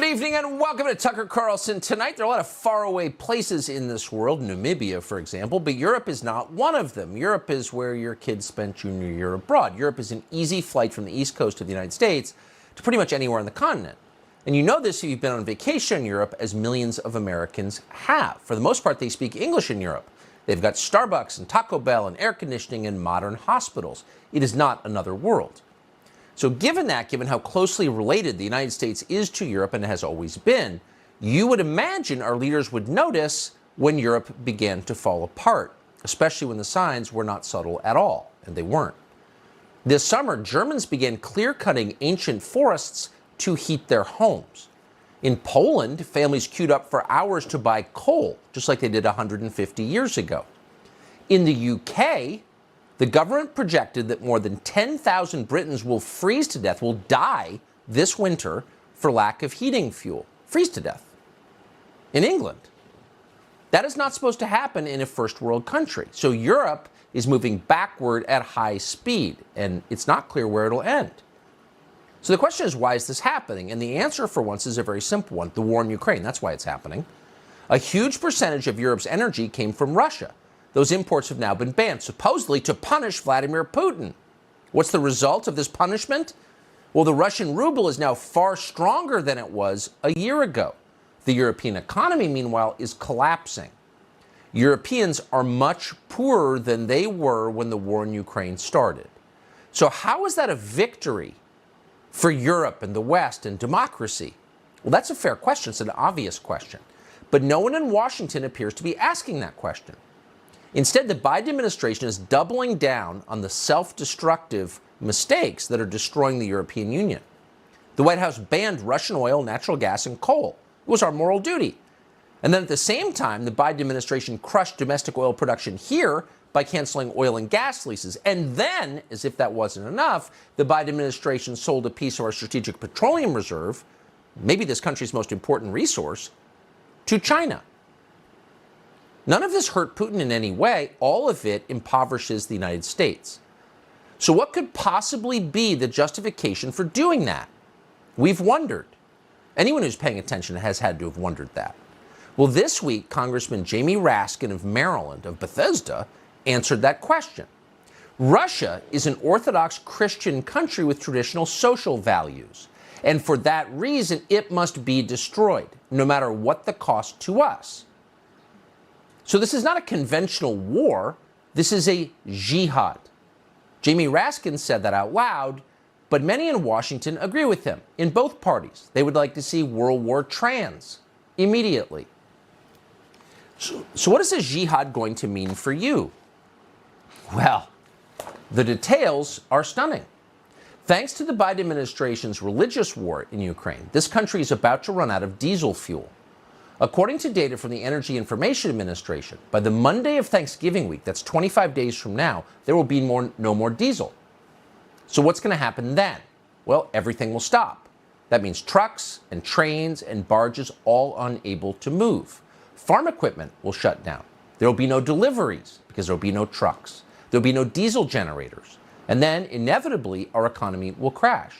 Good evening and welcome to Tucker Carlson. Tonight, there are a lot of faraway places in this world, Namibia, for example, but Europe is not one of them. Europe is where your kids spent junior year abroad. Europe is an easy flight from the East Coast of the United States to pretty much anywhere on the continent. And you know this if you've been on vacation in Europe, as millions of Americans have. For the most part, they speak English in Europe. They've got Starbucks and Taco Bell and air conditioning and modern hospitals. It is not another world. So given how closely related the United States is to Europe and has always been, you would imagine our leaders would notice when Europe began to fall apart, especially when the signs were not subtle at all, and they weren't. This summer, Germans began clear-cutting ancient forests to heat their homes. In Poland, families queued up for hours to buy coal, just like they did 150 years ago. In the UK, the government projected that more than 10,000 Britons will freeze to death, will die this winter for lack of heating fuel. Freeze to death. In England. That is not supposed to happen in a first world country. So Europe is moving backward at high speed, and it's not clear where it'll end. So the question is, why is this happening? And the answer for once is a very simple one. The war in Ukraine, that's why it's happening. A huge percentage of Europe's energy came from Russia. Those imports have now been banned, supposedly to punish Vladimir Putin. What's the result of this punishment? Well, the Russian ruble is now far stronger than it was a year ago. The European economy, meanwhile, is collapsing. Europeans are much poorer than they were when the war in Ukraine started. So how is that a victory for Europe and the West and democracy? Well, that's a fair question. It's an obvious question. But no one in Washington appears to be asking that question. Instead, the Biden administration is doubling down on the self-destructive mistakes that are destroying the European Union. The White House banned Russian oil, natural gas, and coal. It was our moral duty. And then at the same time, the Biden administration crushed domestic oil production here by canceling oil and gas leases. And then, as if that wasn't enough, the Biden administration sold a piece of our strategic petroleum reserve, maybe this country's most important resource, to China. None of this hurt Putin in any way. All of it impoverishes the United States. So what could possibly be the justification for doing that? We've wondered. Anyone who's paying attention has had to have wondered that. Well, this week, Congressman Jamie Raskin of Maryland, of Bethesda, answered that question. Russia is an Orthodox Christian country with traditional social values. And for that reason, it must be destroyed, no matter what the cost to us. So this is not a conventional war. This is a jihad. Jamie Raskin said that out loud, but many in Washington agree with him, in both parties. They would like to see World War trans immediately. So what is a jihad going to mean for you? Well, the details are stunning. Thanks to the Biden administration's religious war in Ukraine, this country is about to run out of diesel fuel. According to data from the Energy Information Administration, by the Monday of Thanksgiving week, that's 25 days from now, there will be no more diesel. So what's going to happen then? Well, everything will stop. That means trucks and trains and barges all unable to move. Farm equipment will shut down. There will be no deliveries because there will be no trucks. There will be no diesel generators. And then, inevitably, our economy will crash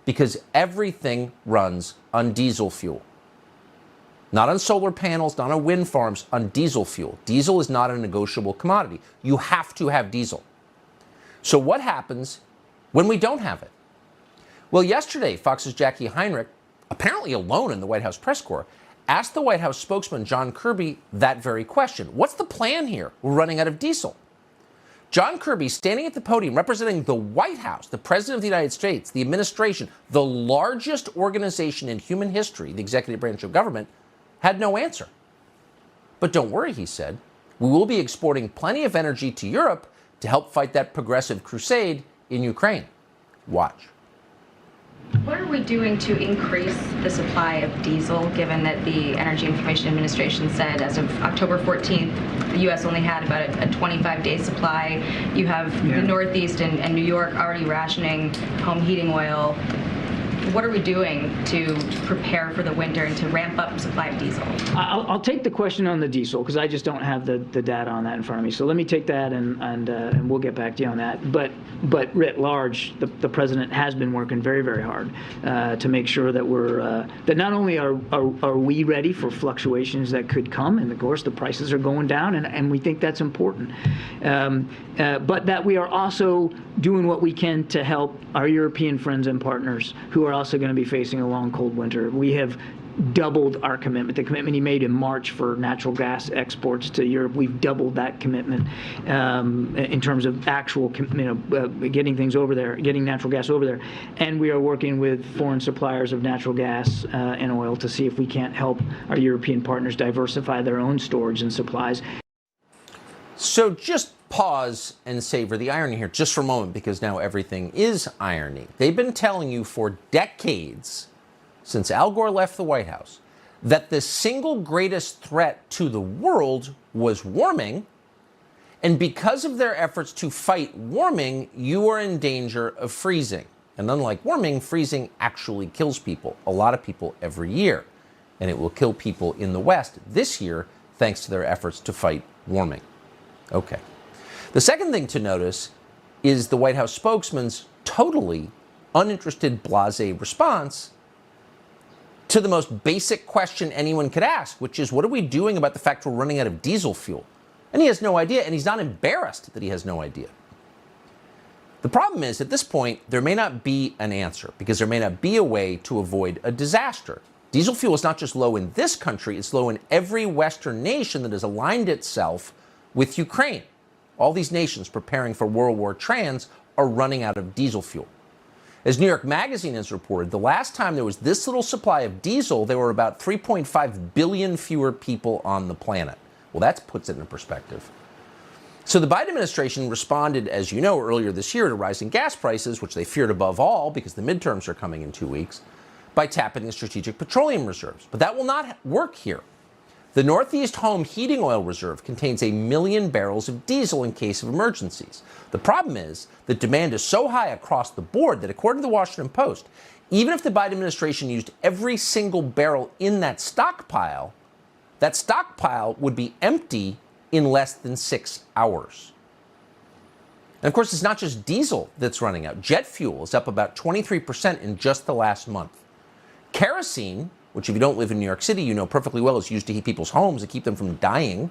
because everything runs on diesel fuel. Not on solar panels, not on wind farms, on diesel fuel. Diesel is not a negotiable commodity. You have to have diesel. So what happens when we don't have it? Well, yesterday, Fox's Jackie Heinrich, apparently alone in the White House press corps, asked the White House spokesman, John Kirby, that very question. What's the plan here? We're running out of diesel. John Kirby, standing at the podium representing the White House, the President of the United States, the administration, the largest organization in human history, the executive branch of government, had no answer. But don't worry, he said. We will be exporting plenty of energy to Europe to help fight that progressive crusade in Ukraine. Watch. What are we doing to increase the supply of diesel, given that the Energy Information Administration said as of October 14th, the U.S. only had about a 25-day supply? You have the Northeast and New York already rationing home heating oil. what are we doing to prepare for the winter and to ramp up supply of diesel? I'll take the question on the diesel because I just don't have the data on that in front of me. So let me take that and we'll get back to you on that. But writ large, the president has been working very, very hard to make sure that that not only are we ready for fluctuations that could come, and of course the prices are going down, and we think that's important, but that we are also doing what we can to help our European friends and partners who are also going to be facing a long, cold winter. We have doubled our commitment. The commitment he made in March for natural gas exports to Europe, we've doubled that commitment in terms of actual, getting things over there, getting natural gas over there. And we are working with foreign suppliers of natural gas and oil to see if we can't help our European partners diversify their own storage and supplies. So just pause and savor the irony here just for a moment, because now everything is irony. They've been telling you for decades, since Al Gore left the White House, that the single greatest threat to the world was warming. And because of their efforts to fight warming, you are in danger of freezing. And unlike warming, freezing actually kills people, a lot of people every year. And it will kill people in the West this year thanks to their efforts to fight warming. Okay. The second thing to notice is the White House spokesman's totally uninterested, blasé response to the most basic question anyone could ask, which is, what are we doing about the fact we're running out of diesel fuel? And he has no idea, and he's not embarrassed that he has no idea. The problem is, at this point, there may not be an answer, because there may not be a way to avoid a disaster. Diesel fuel is not just low in this country, it's low in every Western nation that has aligned itself with Ukraine. All these nations preparing for World War Trans are running out of diesel fuel. As New York Magazine has reported, the last time there was this little supply of diesel, there were about 3.5 billion fewer people on the planet. Well, that puts it in perspective. So the Biden administration responded, as you know, earlier this year to rising gas prices, which they feared above all because the midterms are coming in 2 weeks, by tapping the strategic petroleum reserves. But that will not work here. The Northeast Home Heating Oil Reserve contains 1 million barrels of diesel in case of emergencies. The problem is that demand is so high across the board that, according to the Washington Post, even if the Biden administration used every single barrel in that stockpile would be empty in less than 6 hours. And of course, it's not just diesel that's running out. Jet fuel is up about 23% in just the last month. Kerosene, which if you don't live in New York City, you know perfectly well is used to heat people's homes and keep them from dying,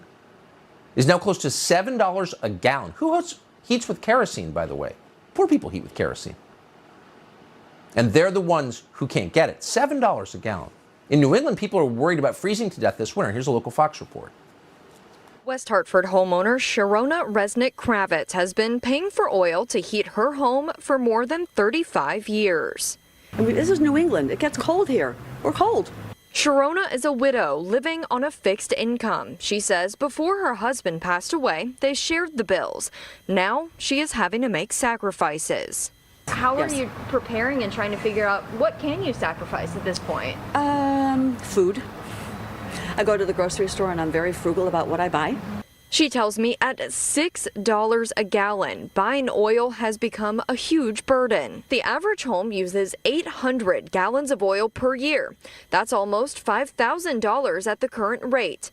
is now close to $7 a gallon. Who heats with kerosene, by the way? Poor people heat with kerosene. And they're the ones who can't get it. $7 a gallon. In New England, people are worried about freezing to death this winter. Here's a local Fox report. West Hartford homeowner Sharona Resnick-Kravitz has been paying for oil to heat her home for more than 35 years. This is New England. It gets cold here. We're cold. Sharona is a widow living on a fixed income. She says before her husband passed away, they shared the bills. Now she is having to make sacrifices. How are you preparing and trying to figure out what can you sacrifice at this point? Food. I go to the grocery store and I'm very frugal about what I buy. She tells me at $6 a gallon, buying oil has become a huge burden. The average home uses 800 gallons of oil per year. That's almost $5,000 at the current rate.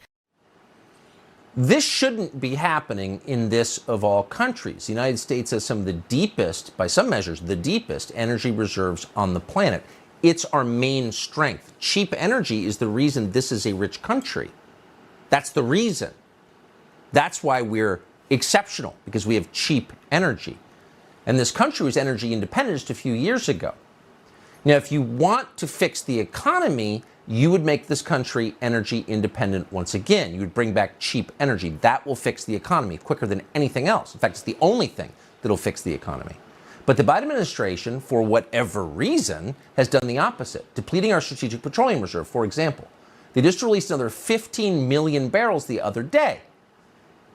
This shouldn't be happening in this of all countries. The United States has some of the deepest, by some measures, the deepest energy reserves on the planet. It's our main strength. Cheap energy is the reason this is a rich country. That's the reason. That's why we're exceptional, because we have cheap energy. And this country was energy independent just a few years ago. Now, if you want to fix the economy, you would make this country energy independent once again. You would bring back cheap energy. That will fix the economy quicker than anything else. In fact, it's the only thing that'll fix the economy. But the Biden administration, for whatever reason, has done the opposite, depleting our strategic petroleum reserve. For example, they just released another 15 million barrels the other day.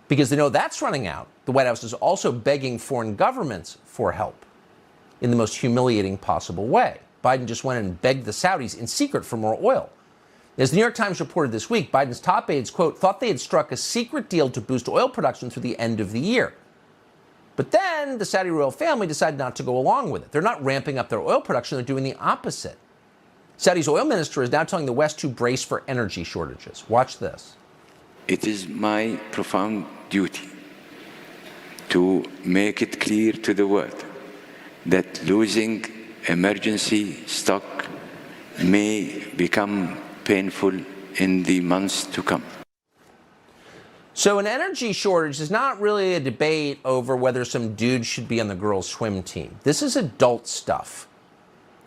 Because they know that's running out, the White House is also begging foreign governments for help in the most humiliating possible way. Biden just went and begged the Saudis in secret for more oil. As the New York Times reported this week, Biden's top aides, quote, thought they had struck a secret deal to boost oil production through the end of the year. But then the Saudi royal family decided not to go along with it. They're not ramping up their oil production, they're doing the opposite. Saudi's oil minister is now telling the West to brace for energy shortages. Watch this. It is my profound duty to make it clear to the world that losing emergency stock may become painful in the months to come. So an energy shortage is not really a debate over whether some dude should be on the girls' swim team. This is adult stuff.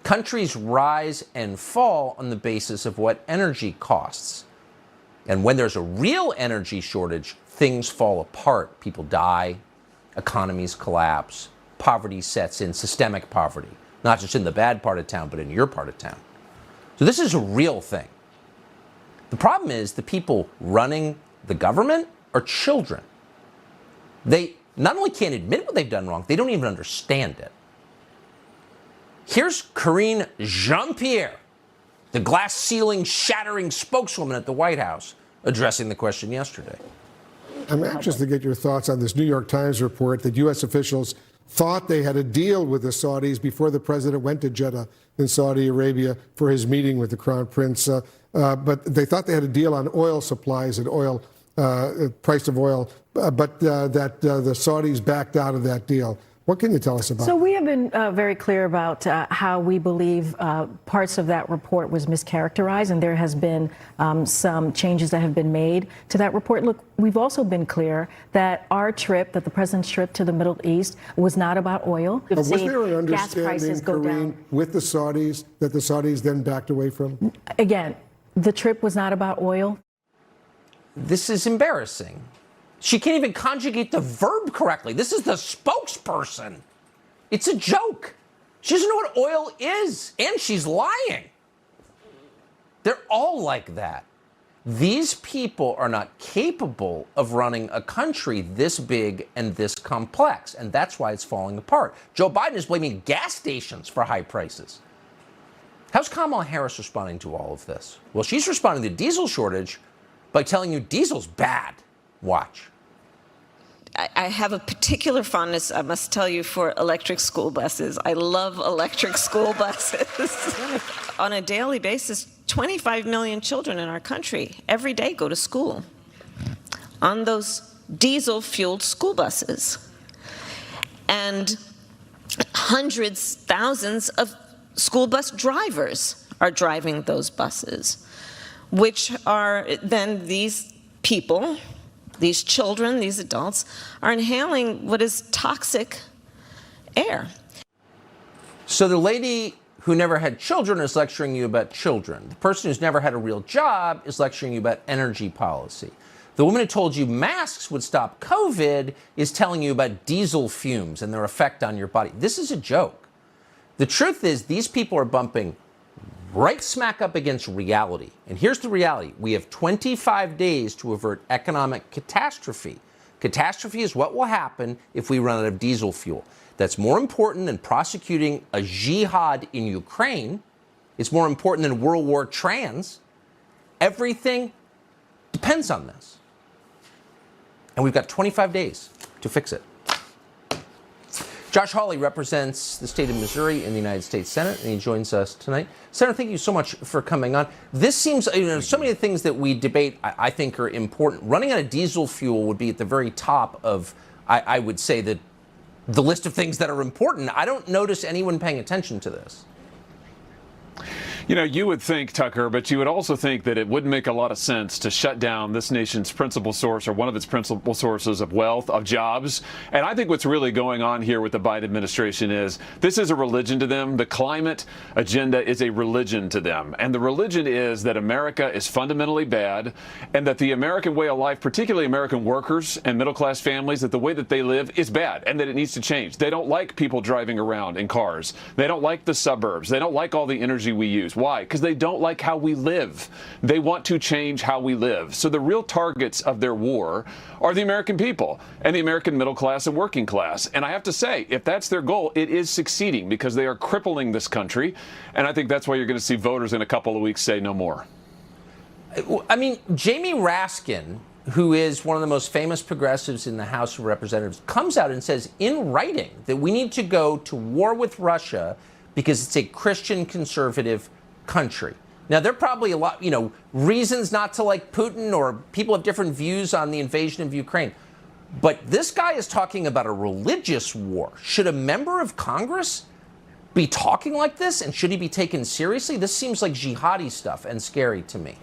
Countries rise and fall on the basis of what energy costs. And when there's a real energy shortage, things fall apart. People die, economies collapse, poverty sets in, systemic poverty. Not just in the bad part of town, but in your part of town. So this is a real thing. The problem is the people running the government are children. They not only can't admit what they've done wrong, they don't even understand it. Here's Karine Jean-Pierre, the glass ceiling shattering spokeswoman at the White House, addressing the question yesterday. I'm anxious to get your thoughts on this New York Times report that U.S. officials thought they had a deal with the Saudis before the president went to Jeddah in Saudi Arabia for his meeting with the Crown Prince. But they thought they had a deal on oil supplies and oil, price of oil, but that the Saudis backed out of that deal. What can you tell us about it? So we have been very clear about how we believe parts of that report was mischaracterized, and there has been some changes that have been made to that report. Look, we've also been clear that our trip, that the president's trip to the Middle East, was not about oil. But was there an understanding, Karine, with the Saudis that the Saudis then backed away from? Again, the trip was not about oil. This is embarrassing. She can't even conjugate the verb correctly. This is the spokesperson. It's a joke. She doesn't know what oil is, and she's lying. They're all like that. These people are not capable of running a country this big and this complex, and that's why it's falling apart. Joe Biden is blaming gas stations for high prices. How's Kamala Harris responding to all of this? Well, she's responding to the diesel shortage by telling you diesel's bad. Watch. I have a particular fondness, I must tell you, for electric school buses. I love electric school buses. On a daily basis, 25 million children in our country every day go to school on those diesel-fueled school buses. And hundreds, thousands of school bus drivers are driving those buses, which are then these people, these children, these adults, are inhaling what is toxic air. So the lady who never had children is lecturing you about children. The person who's never had a real job is lecturing you about energy policy. The woman who told you masks would stop COVID is telling you about diesel fumes and their effect on your body. This is a joke. The truth is these people are bumping right smack up against reality. And here's the reality. We have 25 days to avert economic catastrophe. Catastrophe is what will happen if we run out of diesel fuel. That's more important than prosecuting a jihad in Ukraine. It's more important than World War trans. Everything depends on this. And we've got 25 days to fix it. Josh Hawley represents the state of Missouri in the United States Senate, and he joins us tonight. Senator, thank you so much for coming on. This seems, so many of the things that we debate, I think, are important. Running out of diesel fuel would be at the very top of, I would say, the list of things that are important. I don't notice anyone paying attention to this. You know, you would think, Tucker, but you would also think that it wouldn't make a lot of sense to shut down this nation's principal source or one of its principal sources of wealth, of jobs. And I think what's really going on here with the Biden administration is this is a religion to them. The climate agenda is a religion to them. And the religion is that America is fundamentally bad and that the American way of life, particularly American workers and middle-class families, that the way that they live is bad and that it needs to change. They don't like people driving around in cars. They don't like the suburbs. They don't like all the energy we use. Why? Because they don't like how we live. They want to change how we live. So the real targets of their war are the American people and the American middle class and working class. And I have to say, if that's their goal, it is succeeding because they are crippling this country. And I think that's why you're going to see voters in a couple of weeks say no more. I mean, Jamie Raskin, who is one of the most famous progressives in the House of Representatives, comes out and says in writing that we need to go to war with Russia because it's a Christian conservative country. Now, there are probably a lot, reasons not to like Putin, or people have different views on the invasion of Ukraine. But this guy is talking about a religious war. Should a member of Congress be talking like this, and should he be taken seriously? This seems like jihadi stuff and scary to me.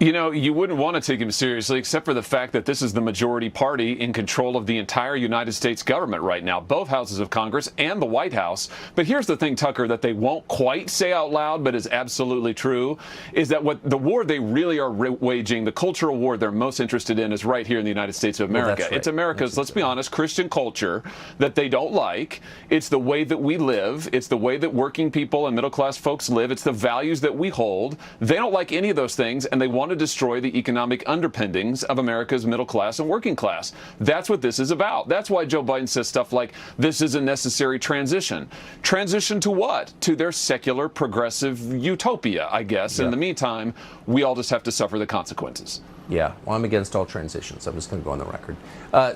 You wouldn't want to take him seriously, except for the fact that this is the majority party in control of the entire United States government right now, both houses of Congress and the White House. But here's the thing, Tucker, that they won't quite say out loud, but is absolutely true, is that what the war they really are waging, the cultural war they're most interested in, is right here in the United States of America. Well, right. It's America's, let's be honest, Christian culture that they don't like. It's the way that we live. It's the way that working people and middle-class folks live. It's the values that we hold. They don't like any of those things, and they want to destroy the economic underpinnings of America's middle class and working class. That's what this is about. That's why Joe Biden says stuff like, this is a necessary transition. Transition to what? To their secular, progressive utopia, I guess. Yeah. In the meantime, we all just have to suffer the consequences. Yeah, well, I'm against all transitions. I'm just going to go on the record.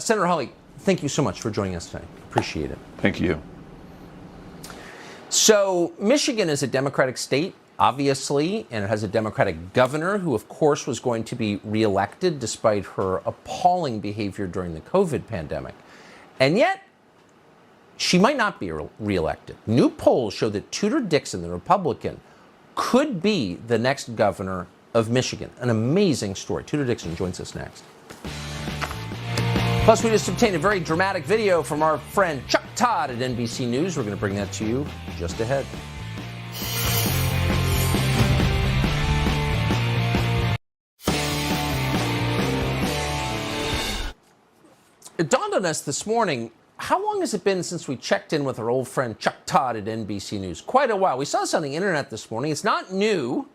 Senator Hawley, thank you so much for joining us today. Appreciate it. Thank you. So, Michigan is a Democratic state, obviously, and it has a Democratic governor who, of course, was going to be reelected despite her appalling behavior during the COVID pandemic. And yet, she might not be reelected. New polls show that Tudor Dixon, the Republican, could be the next governor of Michigan. An amazing story. Tudor Dixon joins us next. Plus, we just obtained a very dramatic video from our friend Chuck Todd at NBC News. We're going to bring that to you just ahead. It dawned on us this morning, how long has it been since we checked in with our old friend Chuck Todd at NBC News? Quite a while. We saw this on the internet this morning. It's not new.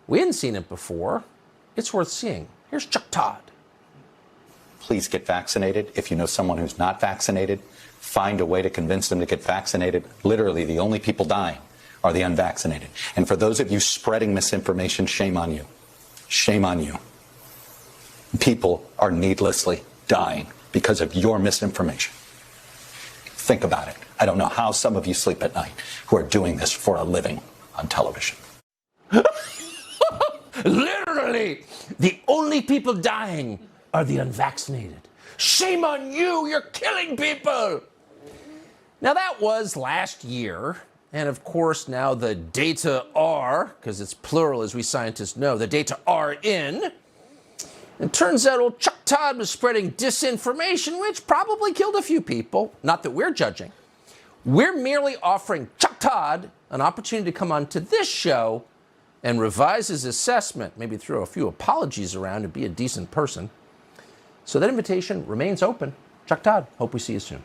We hadn't seen it before. It's worth seeing. Here's Chuck Todd. Please get vaccinated. If you know someone who's not vaccinated, find a way to convince them to get vaccinated. Literally, the only people dying are the unvaccinated. And for those of you spreading misinformation, shame on you. Shame on you. People are needlessly dying because of your misinformation. Think about it. I don't know how some of you sleep at night who are doing this for a living on television. Literally, the only people dying are the unvaccinated. Shame on you, you're killing people. Now that was last year, and of course now the data are, because it's plural as we scientists know, the data are in. It turns out old Chuck Todd was spreading disinformation, which probably killed a few people. Not that we're judging. We're merely offering Chuck Todd an opportunity to come on to this show and revise his assessment, maybe throw a few apologies around and be a decent person. So that invitation remains open. Chuck Todd, hope we see you soon.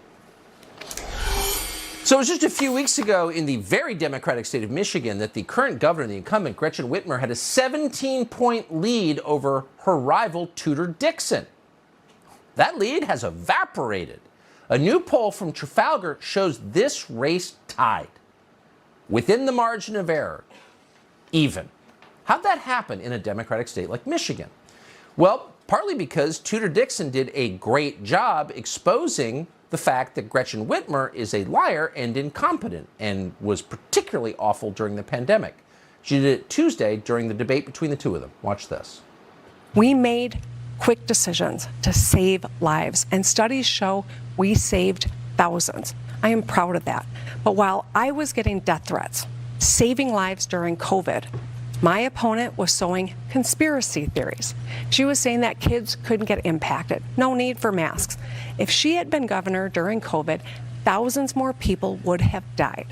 So it was just a few weeks ago in the very Democratic state of Michigan that the current governor, the incumbent, Gretchen Whitmer, had a 17-point lead over her rival, Tudor Dixon. That lead has evaporated. A new poll from Trafalgar shows this race tied, within the margin of error, even. How'd that happen in a Democratic state like Michigan? Well, partly because Tudor Dixon did a great job exposing the fact that Gretchen Whitmer is a liar and incompetent, and was particularly awful during the pandemic. She did it Tuesday during the debate between the two of them. Watch this. We made quick decisions to save lives, and studies show we saved thousands. I am proud of that. But while I was getting death threats, saving lives during COVID, my opponent was sowing conspiracy theories. She was saying that kids couldn't get impacted, no need for masks. If she had been governor during COVID, thousands more people would have died.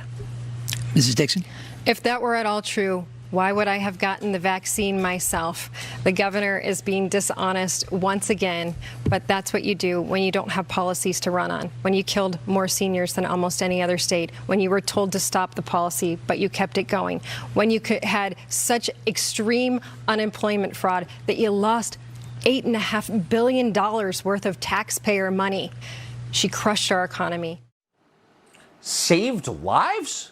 Mrs. Dixon? If that were at all true, why would I have gotten the vaccine myself? The governor is being dishonest once again, but that's what you do when you don't have policies to run on, when you killed more seniors than almost any other state, when you were told to stop the policy, but you kept it going, when you had such extreme unemployment fraud that you lost $8.5 billion worth of taxpayer money. She crushed our economy. Saved lives?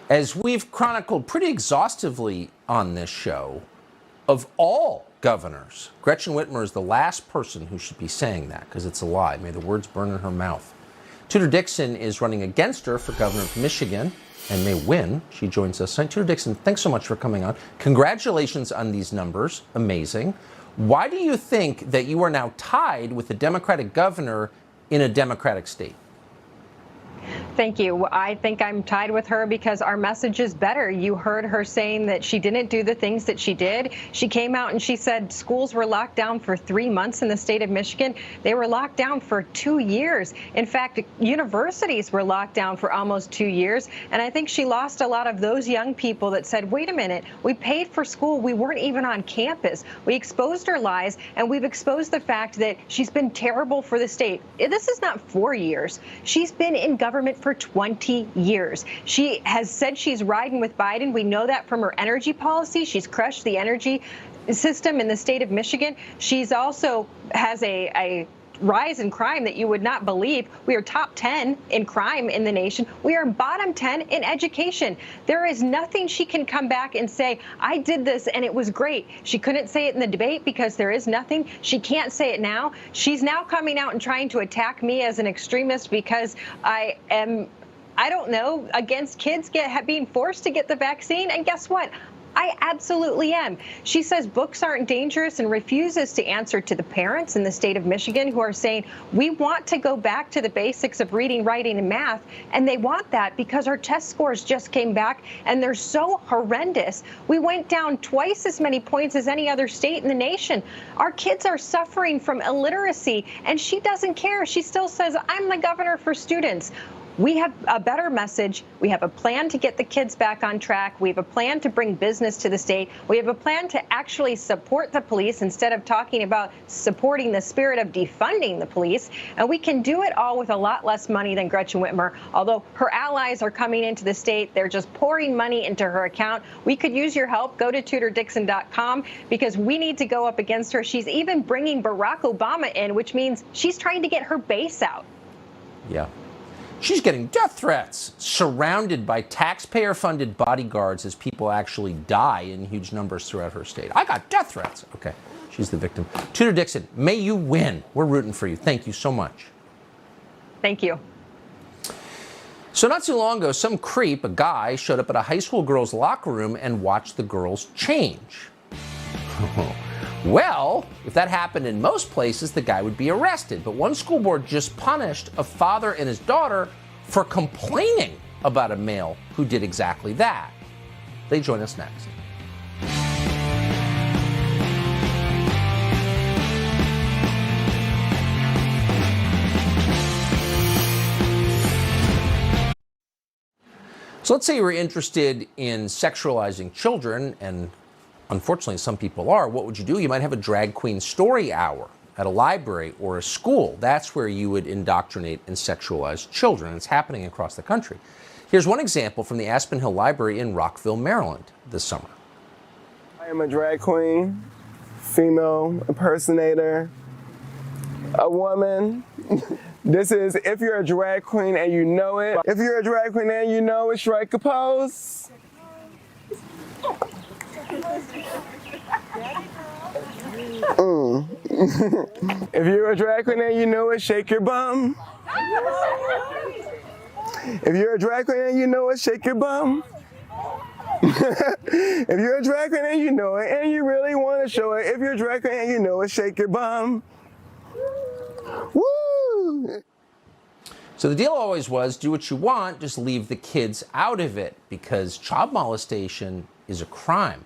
As we've chronicled pretty exhaustively on this show, of all governors. Gretchen Whitmer is the last person who should be saying that, because it's a lie. May the words burn in her mouth. Tudor Dixon is running against her for governor of Michigan and may win. She joins us tonight. Tudor Dixon, thanks so much for coming on. Congratulations on these numbers. Amazing. Why do you think that you are now tied with the Democratic governor in a Democratic state? Thank you. I think I'm tied with her because our message is better. You heard her saying that she didn't do the things that she did. She came out and she said schools were locked down for 3 months in the state of Michigan. They were locked down for 2 years. In fact, universities were locked down for almost 2 years. And I think she lost a lot of those young people that said, wait a minute, we paid for school. We weren't even on campus. We exposed her lies, and we've exposed the fact that she's been terrible for the state. This is not 4 years. She's been in government for 20 years. She has said she's riding with Biden. We know that from her energy policy. She's crushed the energy system in the state of Michigan. She's also has a rise in crime that you would not believe. We are top 10 in crime in the nation. We are bottom 10 in education. There is nothing she can come back and say, I did this and it was great. She couldn't say it in the debate because there is nothing. She can't say it now. She's now coming out and trying to attack me as an extremist because I don't know, against kids being forced to get the vaccine. And guess what? I absolutely am. She says books aren't dangerous and refuses to answer to the parents in the state of Michigan who are saying, we want to go back to the basics of reading, writing, and math. And they want that because our test scores just came back and they're so horrendous. We went down twice as many points as any other state in the nation. Our kids are suffering from illiteracy, and she doesn't care. She still says, I'm the governor for students. We have a better message. We have a plan to get the kids back on track. We have a plan to bring business to the state. We have a plan to actually support the police instead of talking about supporting the spirit of defunding the police. And we can do it all with a lot less money than Gretchen Whitmer. Although her allies are coming into the state, they're just pouring money into her account. We could use your help. Go to TudorDixon.com because we need to go up against her. She's even bringing Barack Obama in, which means she's trying to get her base out. Yeah. She's getting death threats, surrounded by taxpayer-funded bodyguards as people actually die in huge numbers throughout her state. I got death threats. Okay, she's the victim. Tudor Dixon, may you win. We're rooting for you. Thank you so much. Thank you. So not too long ago, some creep, a guy, showed up at a high school girls' locker room and watched the girls change. Well, if that happened in most places, the guy would be arrested. But one school board just punished a father and his daughter for complaining about a male who did exactly that. They join us next. So let's say you were interested in sexualizing children, and unfortunately, some people are. What would you do? You might have a drag queen story hour at a library or a school. That's where you would indoctrinate and sexualize children. It's happening across the country. Here's one example from the Aspen Hill Library in Rockville, Maryland this summer. I am a drag queen, female impersonator, a woman. This is if you're a drag queen and you know it. If you're a drag queen and you know it, strike a pose. If you're a drag queen and you know it, shake your bum. If you're a drag queen and you know it, shake your bum. If you're a drag queen and you know it and you really want to show it, if you're a drag queen and you know it, shake your bum. Woo! So the deal always was, do what you want, just leave the kids out of it, because child molestation is a crime.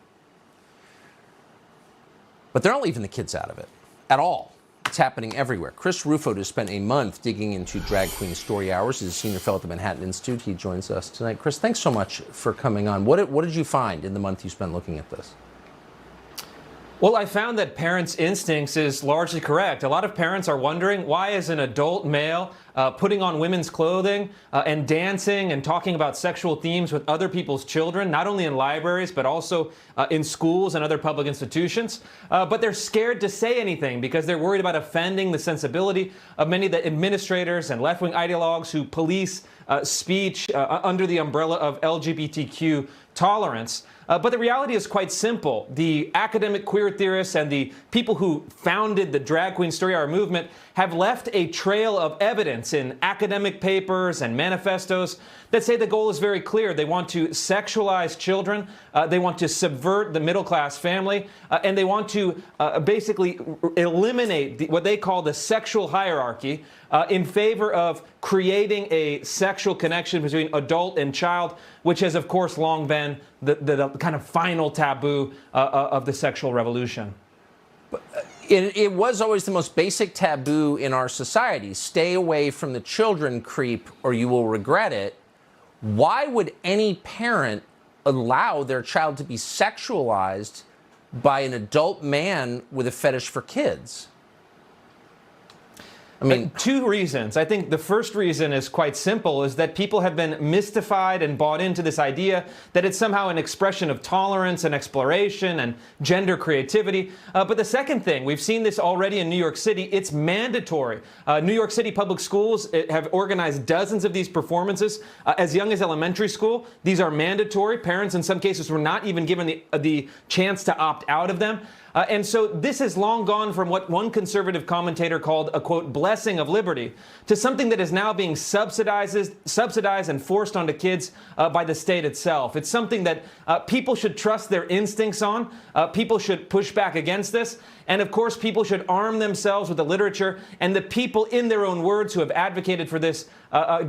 But they're not leaving the kids out of it at all. It's happening everywhere. Chris Rufo has spent a month digging into drag queen story hours. He's a senior fellow at the Manhattan Institute. He joins us tonight. Chris, thanks so much for coming on. What did you find in the month you spent looking at this? Well, I found that parents' instincts is largely correct. A lot of parents are wondering, why is an adult male putting on women's clothing and dancing and talking about sexual themes with other people's children, not only in libraries, but also in schools and other public institutions. But they're scared to say anything because they're worried about offending the sensibility of many of the administrators and left-wing ideologues who police speech under the umbrella of LGBTQ tolerance. But the reality is quite simple. The academic queer theorists and the people who founded the drag queen story hour movement have left a trail of evidence in academic papers and manifestos that say the goal is very clear. They want to sexualize children, they want to subvert the middle-class family, and they want to basically eliminate what they call the sexual hierarchy in favor of creating a sexual connection between adult and child, which has, of course, long been the kind of final taboo of the sexual revolution. It was always the most basic taboo in our society. Stay away from the children creep or you will regret it. Why would any parent allow their child to be sexualized by an adult man with a fetish for kids? I mean, two reasons. I think the first reason is quite simple, is that people have been mystified and bought into this idea that it's somehow an expression of tolerance and exploration and gender creativity. But the second thing, we've seen this already in New York City, it's mandatory. New York City public schools have organized dozens of these performances as young as elementary school. These are mandatory. Parents in some cases were not even given the chance to opt out of them. And so this has long gone from what one conservative commentator called a, quote, blessing of liberty to something that is now being subsidized and forced onto kids by the state itself. It's something that people should trust their instincts on. People should push back against this. And of course, people should arm themselves with the literature and the people, in their own words, who have advocated for this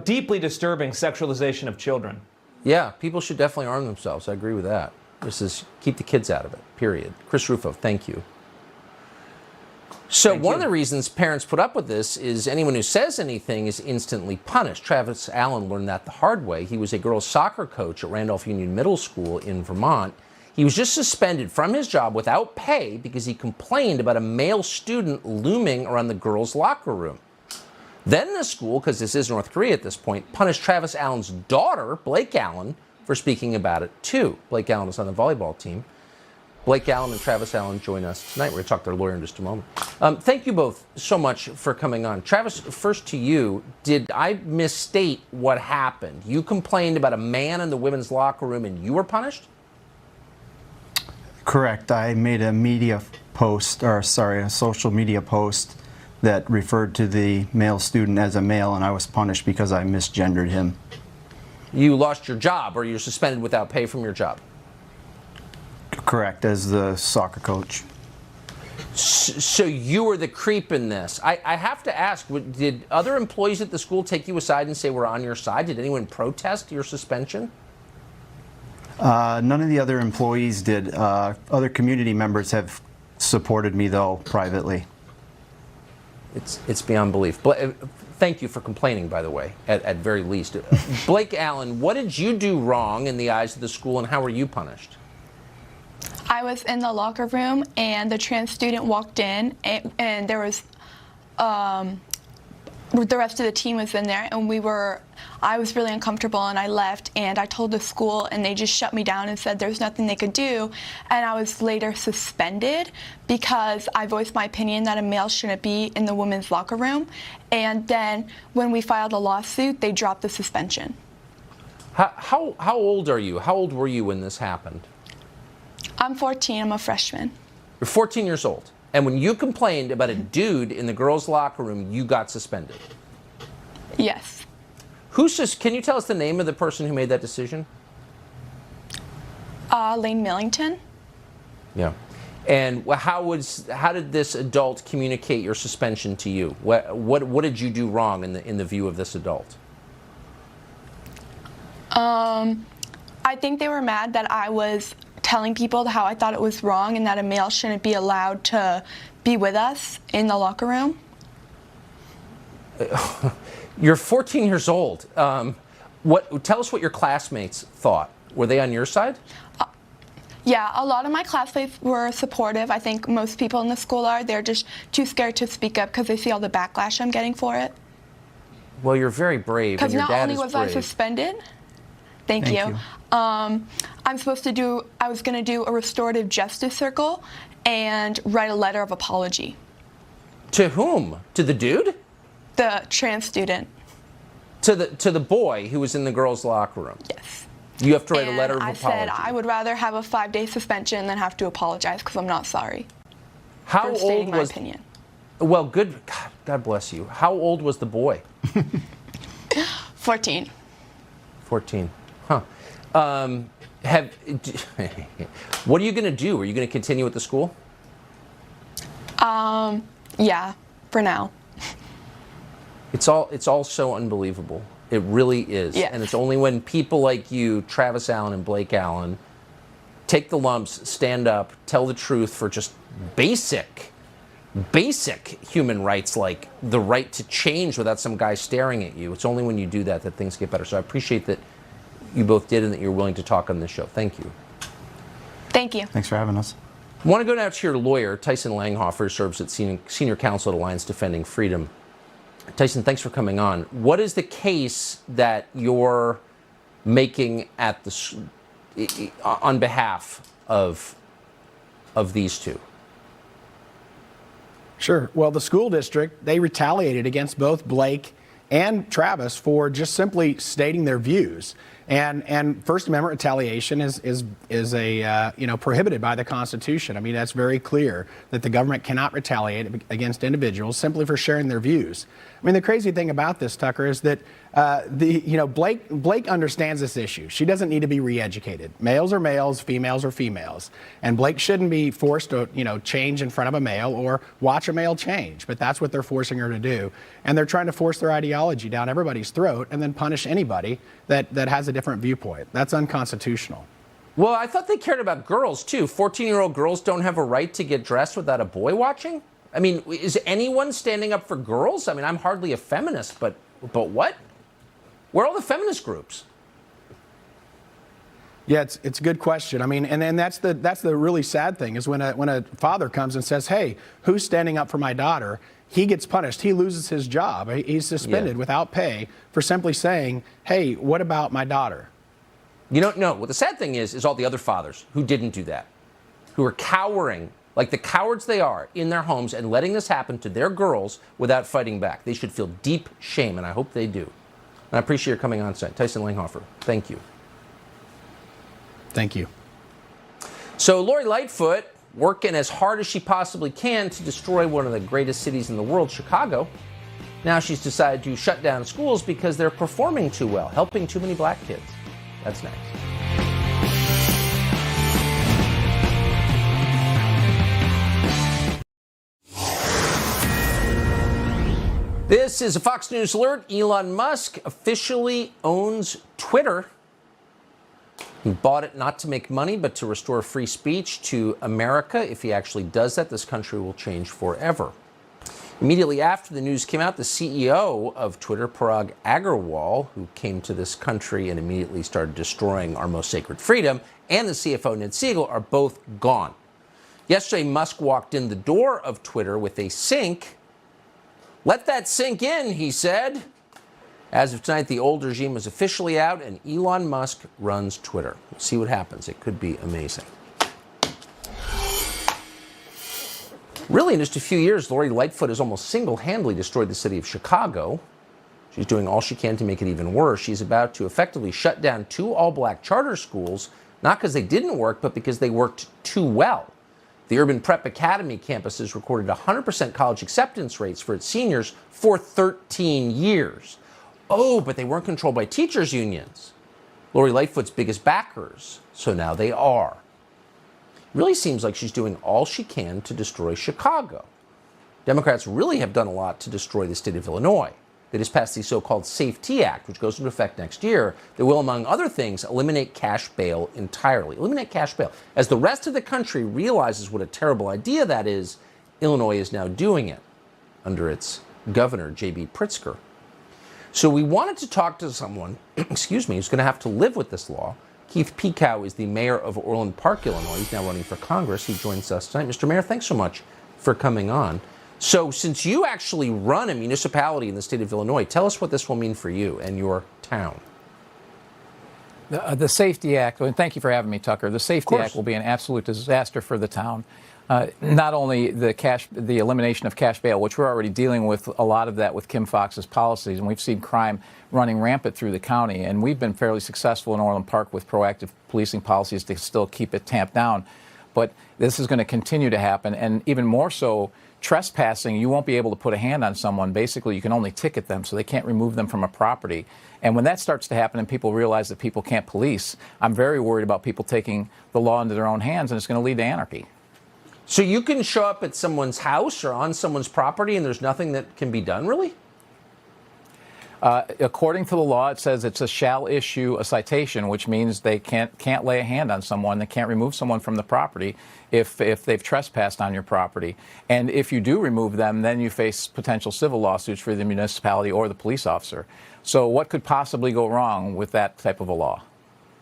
deeply disturbing sexualization of children. Yeah, people should definitely arm themselves. I agree with that. This is keep the kids out of it, period. Chris Rufo, thank you. So one of the reasons parents put up with this is anyone who says anything is instantly punished. Travis Allen learned that the hard way. He was a girls' soccer coach at Randolph Union Middle School in Vermont. He was just suspended from his job without pay because he complained about a male student looming around the girls' locker room. Then the school, because this is North Korea at this point, punished Travis Allen's daughter, Blake Allen, for speaking about it, too. Blake Allen is on the volleyball team. Blake Allen and Travis Allen join us tonight. We're going to talk to their lawyer in just a moment. Thank you both so much for coming on. Travis, first to you, did I misstate what happened? You complained about a man in the women's locker room and you were punished? Correct. I made a a social media post that referred to the male student as a male, and I was punished because I misgendered him. You lost your job, or you're suspended without pay from your job? Correct, as the soccer coach. So you were the creep in this. I have to ask, did other employees at the school take you aside and say we're on your side? Did anyone protest your suspension? None of the other employees did. Other community members have supported me, though, privately. It's beyond belief. Thank you for complaining, by the way, at very least. Blake Allen, what did you do wrong in the eyes of the school, and how were you punished? I was in the locker room, and the trans student walked in, and there was the rest of the team was in there, and I was really uncomfortable, and I left, and I told the school, and they just shut me down and said there's nothing they could do. And I was later suspended because I voiced my opinion that a male shouldn't be in the women's locker room. And then when we filed a lawsuit, they dropped the suspension. How old are you? How old were you when this happened? I'm 14. I'm a freshman. You're 14 years old. And when you complained about a dude in the girls' locker room, you got suspended? Yes. Can you tell us the name of the person who made that decision? Lane Millington. Yeah. And how did this adult communicate your suspension to you? What did you do wrong in the view of this adult? I think they were mad that I was telling people how I thought it was wrong and that a male shouldn't be allowed to be with us in the locker room. You're 14 years old. Tell us what your classmates thought. Were they on your side? Yeah, a lot of my classmates were supportive. I think most people in the school are. They're just too scared to speak up because they see all the backlash I'm getting for it. Well, you're very brave. Because not only was I suspended, thank you. I was going to do a restorative justice circle and write a letter of apology. To whom? To the dude? The trans student. To the boy who was in the girls' locker room? Yes. You have to write a And letter of I apology. said I would rather have a 5-day suspension than have to apologize because I'm not sorry. How for stating old my was? opinion. Well, good. God bless you. How old was the boy? 14. 14. Huh. What are you going to do? Are you going to continue at the school? Yeah, for now. It's all so unbelievable. It really is. Yes. And it's only when people like you, Travis Allen and Blake Allen, take the lumps, stand up, tell the truth for just basic human rights, like the right to change without some guy staring at you. It's only when you do that that things get better. So I appreciate that you both did and that you're willing to talk on this show. Thank you. Thank you. Thanks for having us. I want to go now to your lawyer, Tyson Langhofer, serves at senior counsel at Alliance Defending Freedom. Tyson, thanks for coming on. What is the case that you're making at on behalf of these two? Sure. Well, the school district, they retaliated against both Blake and Travis for just simply stating their views. And First Amendment retaliation is prohibited by the Constitution. I mean, that's very clear that the government cannot retaliate against individuals simply for sharing their views. I mean, the crazy thing about this, Tucker, is that Blake understands this issue. She doesn't need to be re-educated. Males are males, females are females, and Blake shouldn't be forced to change in front of a male or watch a male change. But that's what they're forcing her to do, and they're trying to force their ideology down everybody's throat and then punish anybody that has a different viewpoint. That's unconstitutional. Well, I thought they cared about girls too. 14-year-old girls don't have a right to get dressed without a boy watching? I mean, is anyone standing up for girls? I mean, I'm hardly a feminist, but what? Where are all the feminist groups? Yeah, it's a good question. I mean, and that's the really sad thing is when a father comes and says, "Hey, who's standing up for my daughter?" He gets punished. He loses his job. He's suspended without pay for simply saying, "Hey, what about my daughter?" You don't know. What the sad thing is all the other fathers who didn't do that, who are cowering like the cowards they are in their homes and letting this happen to their girls without fighting back. They should feel deep shame, and I hope they do. And I appreciate your coming on set. Tyson Langhofer, thank you. Thank you. So Lori Lightfoot, working as hard as she possibly can to destroy one of the greatest cities in the world, Chicago. Now she's decided to shut down schools because they're performing too well, helping too many black kids. That's next. This is a Fox News alert. Elon Musk officially owns Twitter. He bought it not to make money, but to restore free speech to America. If he actually does that, this country will change forever. Immediately after the news came out, the CEO of Twitter, Parag Agrawal, who came to this country and immediately started destroying our most sacred freedom, and the CFO, Ned Siegel, are both gone. Yesterday, Musk walked in the door of Twitter with a sink. Let that sink in, he said. As of tonight, the old regime is officially out, and Elon Musk runs Twitter. We'll see what happens. It could be amazing. Really, in just a few years, Lori Lightfoot has almost single-handedly destroyed the city of Chicago. She's doing all she can to make it even worse. She's about to effectively shut down 2 all-black charter schools, not because they didn't work, but because they worked too well. The Urban Prep Academy campuses recorded 100% college acceptance rates for its seniors for 13 years. Oh, but they weren't controlled by teachers' unions, Lori Lightfoot's biggest backers, so now they are. It really seems like she's doing all she can to destroy Chicago. Democrats really have done a lot to destroy the state of Illinois. They just passed the so-called SAFE-T Act, which goes into effect next year, that will, among other things, eliminate cash bail entirely. Eliminate cash bail. As the rest of the country realizes what a terrible idea that is, Illinois is now doing it under its governor, J.B. Pritzker. So we wanted to talk to someone, who's going to have to live with this law. Keith Pekow is the mayor of Orland Park, Illinois. He's now running for Congress. He joins us tonight. Mr. Mayor, thanks so much for coming on. So since you actually run a municipality in the state of Illinois, tell us what this will mean for you and your town. The SAFE-T Act, and thank you for having me, Tucker. The SAFE-T Act will be an absolute disaster for the town. Not only the elimination of cash bail, which we're already dealing with a lot of that with Kim Foxx's policies, and we've seen crime running rampant through the county, and we've been fairly successful in Orland Park with proactive policing policies to still keep it tamped down. But this is going to continue to happen, and even more so, trespassing, you won't be able to put a hand on someone. Basically, you can only ticket them, so they can't remove them from a property. And when that starts to happen and people realize that people can't police, I'm very worried about people taking the law into their own hands, and it's going to lead to anarchy. So you can show up at someone's house or on someone's property and there's nothing that can be done, really? According to the law, it says it's a shall issue a citation, which means they can't lay a hand on someone. They can't remove someone from the property if they've trespassed on your property. And if you do remove them, then you face potential civil lawsuits for the municipality or the police officer. So what could possibly go wrong with that type of a law?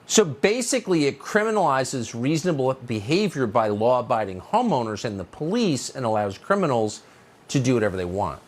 So basically, it criminalizes reasonable behavior by law-abiding homeowners and the police and allows criminals to do whatever they want.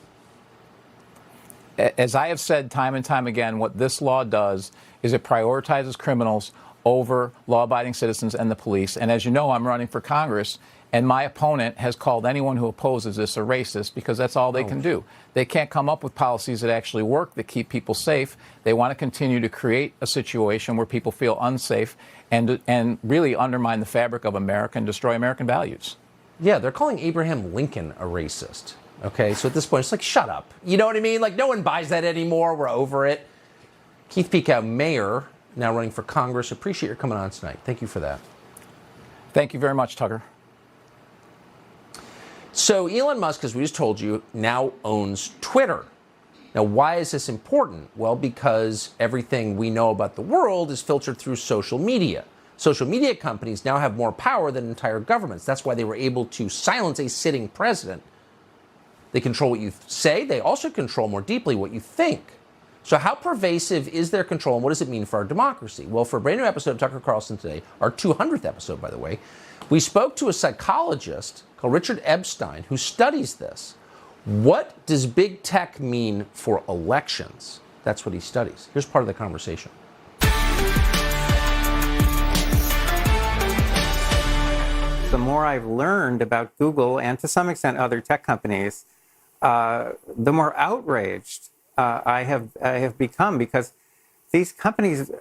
As I have said time and time again, what this law does is it prioritizes criminals over law-abiding citizens and the police. And as you know, I'm running for Congress, and my opponent has called anyone who opposes this a racist because that's all they can do. They can't come up with policies that actually work, that keep people safe. They want to continue to create a situation where people feel unsafe and really undermine the fabric of America and destroy American values. Yeah, they're calling Abraham Lincoln a racist. Okay, so at this point, it's like, shut up. You know what I mean? Like, no one buys that anymore. We're over it. Keith Pekow, mayor, now running for Congress. Appreciate your coming on tonight. Thank you for that. Thank you very much, Tucker. So Elon Musk, as we just told you, now owns Twitter. Now, why is this important? Well, because everything we know about the world is filtered through social media. Social media companies now have more power than entire governments. That's why they were able to silence a sitting president. They control what you say. They also control more deeply what you think. So how pervasive is their control, and what does it mean for our democracy? Well, for a brand new episode of Tucker Carlson Today, our 200th episode, by the way, we spoke to a psychologist called Richard Epstein who studies this. What does big tech mean for elections? That's what he studies. Here's part of the conversation. The more I've learned about Google and to some extent other tech companies, the more outraged I have become, because these companies,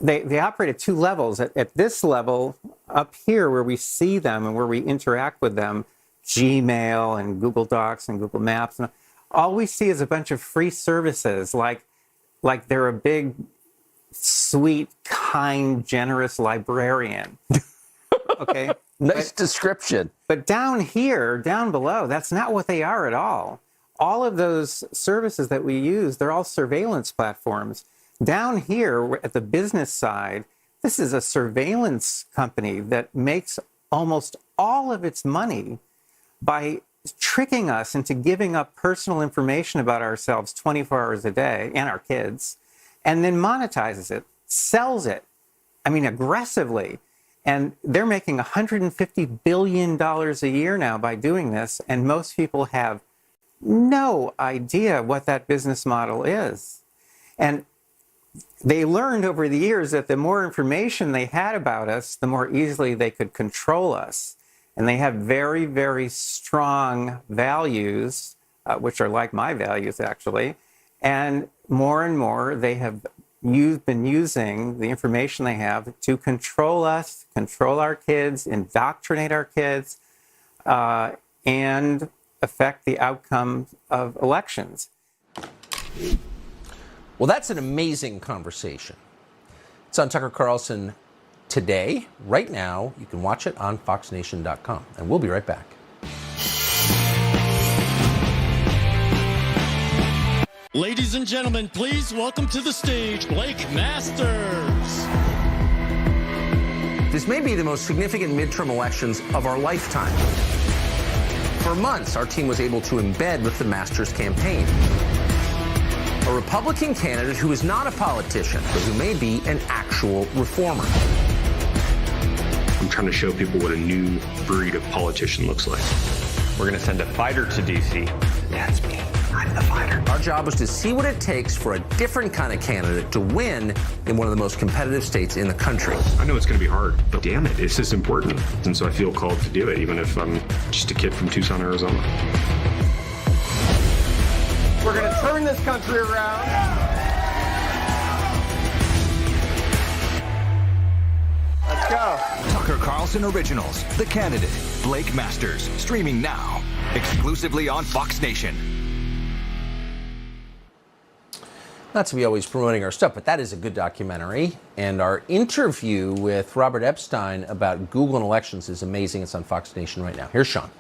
they operate at two levels. At this level, up here where we see them and where we interact with them, Gmail and Google Docs and Google Maps, and all we see is a bunch of free services, like they're a big, sweet, kind, generous librarian. Okay? Nice description. But down here, down below, that's not what they are at all. All of those services that we use, they're all surveillance platforms. Down here at the business side, this is a surveillance company that makes almost all of its money by tricking us into giving up personal information about ourselves 24 hours a day, and our kids, and then monetizes it, sells it, aggressively. And they're making $150 billion a year now by doing this, and most people have no idea what that business model is. And they learned over the years that the more information they had about us, the more easily they could control us. And they have very, very strong values, which are like my values, actually. And more they have been using the information they have to control us, control our kids, indoctrinate our kids, and affect the outcome of elections. Well, that's an amazing conversation. It's on Tucker Carlson today, right now. You can watch it on foxnation.com. And we'll be right back. Ladies and gentlemen, please welcome to the stage, Blake Masters. This may be the most significant midterm elections of our lifetime. For months, our team was able to embed with the Masters campaign. A Republican candidate who is not a politician, but who may be an actual reformer. I'm trying to show people what a new breed of politician looks like. We're going to send a fighter to D.C. That's me. I'm the fighter. Our job was to see what it takes for a different kind of candidate to win in one of the most competitive states in the country. I know it's going to be hard, but damn it, it's just important. And so I feel called to do it, even if I'm just a kid from Tucson, Arizona. We're going to turn this country around. Let's go. Tucker Carlson Originals, The Candidate, Blake Masters, streaming now, exclusively on Fox Nation. Not to be always promoting our stuff, but that is a good documentary. And our interview with Robert Epstein about Google and elections is amazing. It's on Fox Nation right now. Here's Sean.